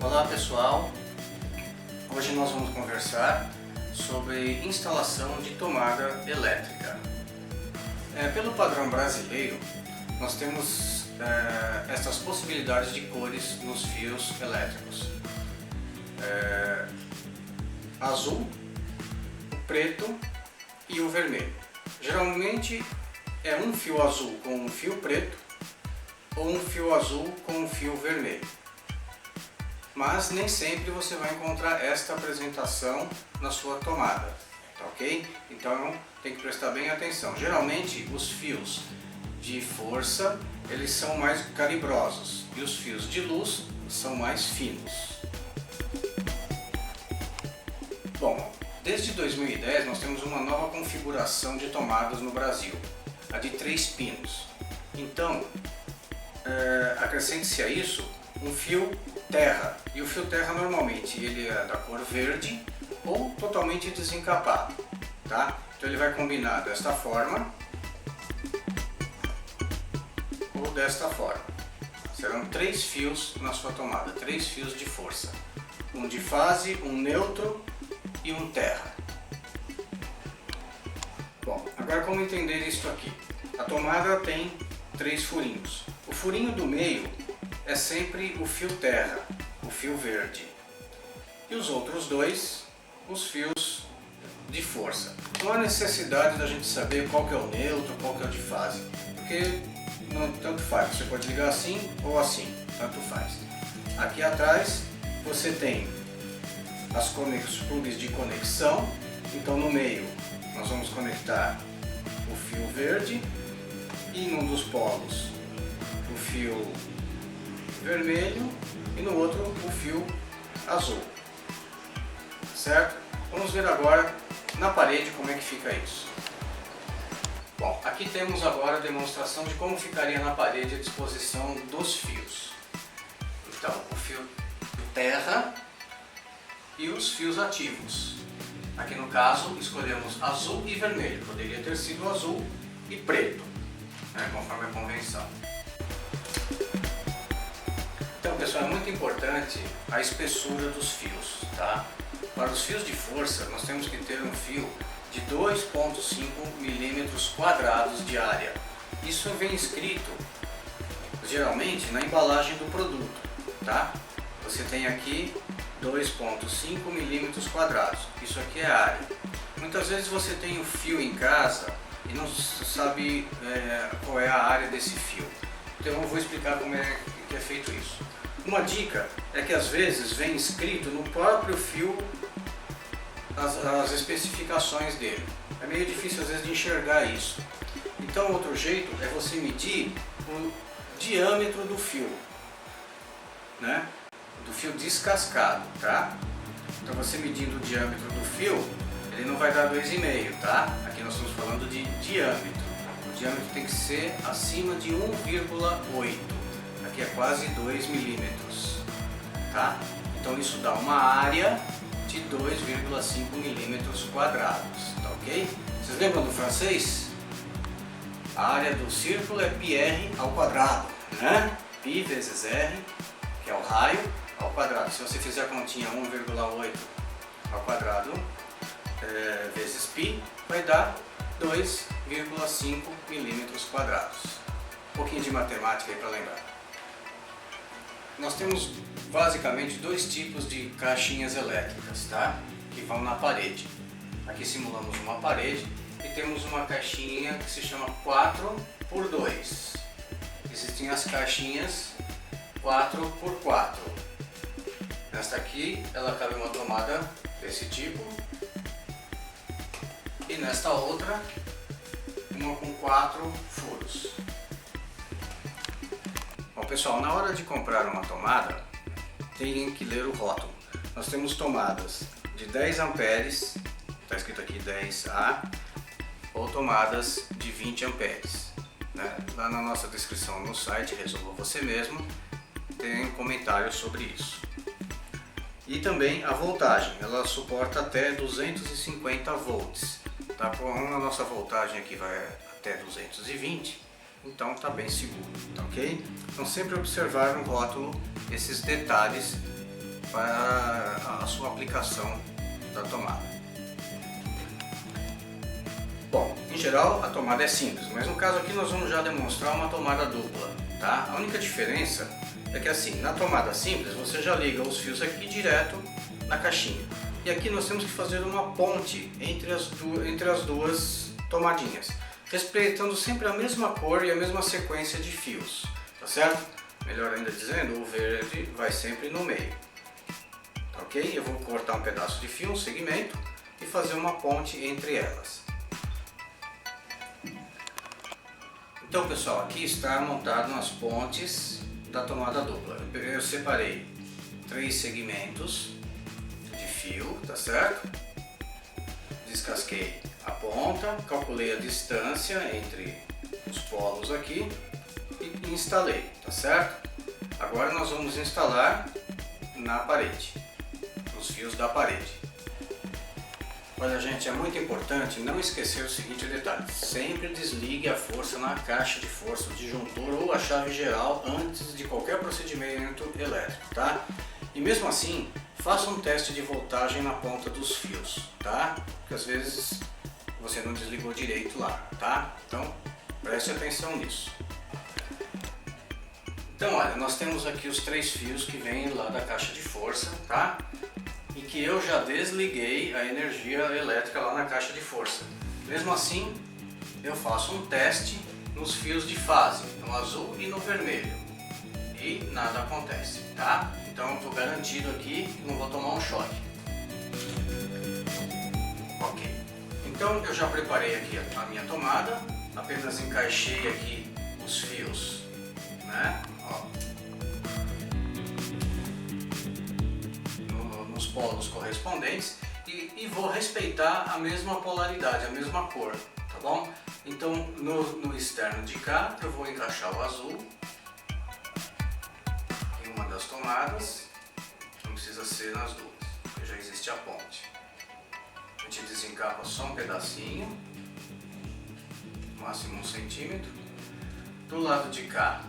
Olá pessoal, hoje nós vamos conversar sobre instalação de tomada elétrica. Pelo padrão brasileiro, nós temos essas possibilidades de cores nos fios elétricos: azul, o preto e o vermelho. Geralmente é um fio azul com um fio preto ou um fio azul com um fio vermelho. Mas nem sempre você vai encontrar esta apresentação na sua tomada, tá ok? Então tem que prestar bem atenção. Geralmente os fios de força eles são mais calibrosos e os fios de luz são mais finos. Bom, desde 2010 nós temos uma nova configuração de tomadas no Brasil, a de 3 pinos. Então acrescente-se a isso um fio terra, e o fio terra normalmente ele é da cor verde ou totalmente desencapado, tá? Então ele vai combinar desta forma ou desta forma. Serão 3 fios na sua tomada, 3 fios de força, um de fase, um neutro e um terra. Bom, agora como entender isso aqui? A tomada tem 3 furinhos. O furinho do meio é sempre o fio terra, o fio verde, e os outros 2, os fios de força. Não há necessidade da gente saber qual que é o neutro, qual que é o de fase, porque tanto faz, você pode ligar assim ou assim, tanto faz. Aqui atrás você tem os plugs de conexão, então no meio nós vamos conectar o fio verde e num dos polos o fio vermelho e no outro o fio azul, certo? Vamos ver agora na parede como é que fica isso. Bom, aqui temos agora a demonstração de como ficaria na parede a disposição dos fios. Então, o fio terra e os fios ativos. Aqui no caso escolhemos azul e vermelho, poderia ter sido azul e preto, né, conforme a convenção. Então pessoal, é muito importante a espessura dos fios, tá? Para os fios de força nós temos que ter um fio de 2,5 milímetros quadrados de área. Isso vem escrito geralmente na embalagem do produto, tá? Você tem aqui 2,5 milímetros quadrados, isso aqui é a área. Muitas vezes você tem o fio em casa e não sabe qual é a área desse fio. Então eu vou explicar como é que é feito isso. Uma dica é que às vezes vem escrito no próprio fio as especificações dele. É meio difícil às vezes de enxergar isso. Então outro jeito é você medir o diâmetro do fio, né? Do fio descascado, tá? Então você medindo o diâmetro do fio, ele não vai dar 2,5, tá? Aqui nós estamos falando de diâmetro. O diâmetro tem que ser acima de 1,8. Aqui é quase 2 milímetros, tá? Então isso dá uma área de 2,5 milímetros quadrados, tá ok? Vocês lembram do francês? A área do círculo é πr ao quadrado, né? Pi vezes r, que é o raio, ao quadrado. Se você fizer a continha 1,8 ao quadrado vezes π, vai dar 2,5 milímetros quadrados. Um pouquinho de matemática aí para lembrar. Nós temos basicamente 2 tipos de caixinhas elétricas, tá? Que vão na parede. Aqui simulamos uma parede e temos uma caixinha que se chama 4x2. Existem as caixinhas 4x4. Nesta aqui ela cabe uma tomada desse tipo e nesta outra uma com 4 furos. Bom pessoal, na hora de comprar uma tomada tem que ler o rótulo. Nós temos tomadas de 10 amperes, está escrito aqui 10A, ou tomadas de 20 amperes, né? Lá na nossa descrição no site Resolva Você Mesmo tem um comentário sobre isso. E também a voltagem, ela suporta até 250 volts, tá? Como a nossa voltagem aqui vai até 220, então está bem seguro, tá ok? Então sempre observar no rótulo esses detalhes para a sua aplicação da tomada. Bom, em geral a tomada é simples, mas no caso aqui nós vamos já demonstrar uma tomada dupla, tá? A única diferença é que assim, na tomada simples você já liga os fios aqui direto na caixinha. E aqui nós temos que fazer uma ponte entre as duas tomadinhas, respeitando sempre a mesma cor e a mesma sequência de fios, tá certo? Melhor ainda dizendo, o verde vai sempre no meio. Ok? Eu vou cortar um pedaço de fio, um segmento, e fazer uma ponte entre elas. Então pessoal, aqui está montado as pontes da tomada dupla. Eu separei 3 segmentos de fio, tá certo? Descasquei a ponta, calculei a distância entre os polos aqui e instalei, tá certo? Agora nós vamos instalar na parede, nos fios da parede. Olha gente, é muito importante não esquecer o seguinte detalhe: sempre desligue a força na caixa de força, o disjuntor ou a chave geral antes de qualquer procedimento elétrico, tá? E mesmo assim, faça um teste de voltagem na ponta dos fios, tá? Porque às vezes você não desligou direito lá, tá? Então preste atenção nisso. Então olha, nós temos aqui os 3 fios que vêm lá da caixa de força, tá? E que eu já desliguei a energia elétrica lá na caixa de força. Mesmo assim, eu faço um teste nos fios de fase, no azul e no vermelho, e nada acontece, tá? Então eu estou garantido aqui que não vou tomar um choque. Ok, então eu já preparei aqui a minha tomada, apenas encaixei aqui os fios, né? Ó. Polos correspondentes e vou respeitar a mesma polaridade, a mesma cor, tá bom? Então no externo de cá eu vou encaixar o azul em uma das tomadas, não precisa ser nas duas, porque já existe a ponte. A gente desencapa só um pedacinho, máximo 1 centímetro. Do lado de cá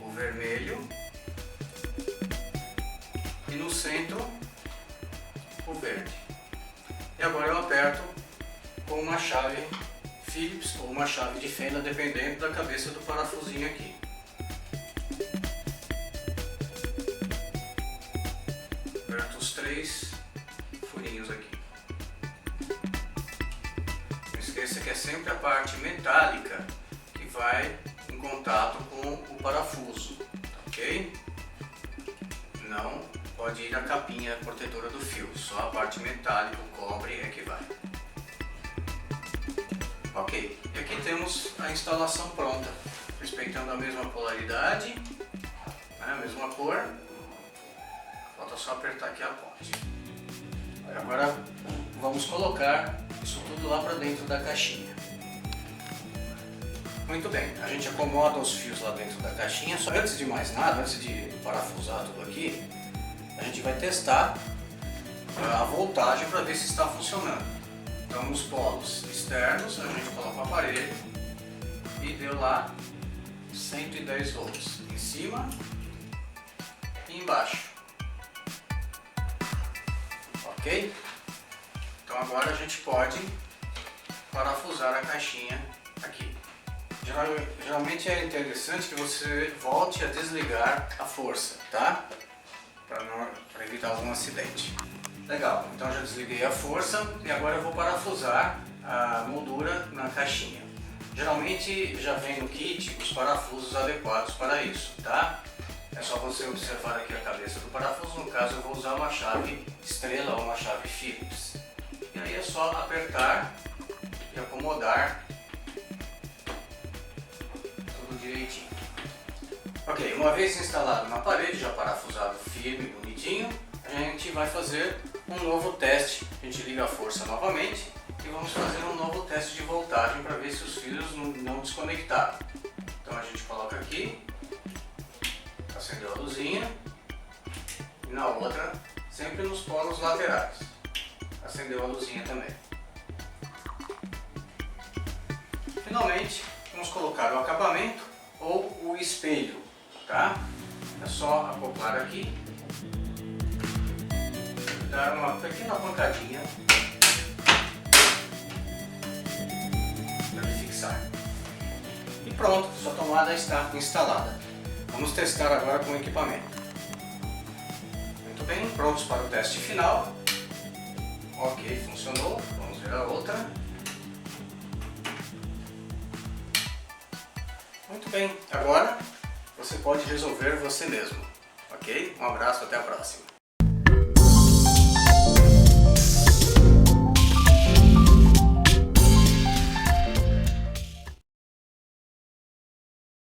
o vermelho e no centro o verde. E agora eu aperto com uma chave Phillips ou uma chave de fenda, dependendo da cabeça do parafusinho aqui. Aperto os 3 furinhos aqui. Não esqueça que é sempre a parte metálica que vai em contato com o parafuso, ok? Não pode ir a capinha protetora do fio, só a parte metálica, o cobre é que vai. Ok, e aqui temos a instalação pronta, respeitando a mesma polaridade, né, a mesma cor. Falta só apertar aqui a ponte. Agora vamos colocar isso tudo lá para dentro da caixinha. Muito bem, a gente acomoda os fios lá dentro da caixinha. Só antes de mais nada, antes de parafusar tudo aqui, a gente vai testar a voltagem para ver se está funcionando. Então nos polos externos a gente coloca o aparelho e deu lá 110 volts em cima e embaixo. Ok? Então agora a gente pode parafusar a caixinha aqui. Geralmente é interessante que você volte a desligar a força, tá? Para evitar algum acidente. Legal, então já desliguei a força e agora eu vou parafusar a moldura na caixinha. Geralmente já vem no kit os parafusos adequados para isso, tá? É só você observar aqui a cabeça do parafuso. No caso eu vou usar uma chave estrela ou uma chave Phillips. E aí é só apertar e acomodar tudo direitinho. Ok, uma vez instalado na parede, já parafusado firme, bonitinho, a gente vai fazer um novo teste. A gente liga a força novamente e vamos fazer um novo teste de voltagem para ver se os fios não desconectaram. Então a gente coloca aqui, acendeu a luzinha, e na outra, sempre nos polos laterais, acendeu a luzinha também. Finalmente, vamos colocar o acabamento ou o espelho, tá? É só acoplar aqui uma pequena pancadinha para ele fixar. E pronto, sua tomada está instalada. Vamos testar agora com o equipamento. Muito bem, prontos para o teste final. Ok, funcionou. Vamos ver a outra. Muito bem, agora você pode resolver você mesmo. Ok? Um abraço, até a próxima.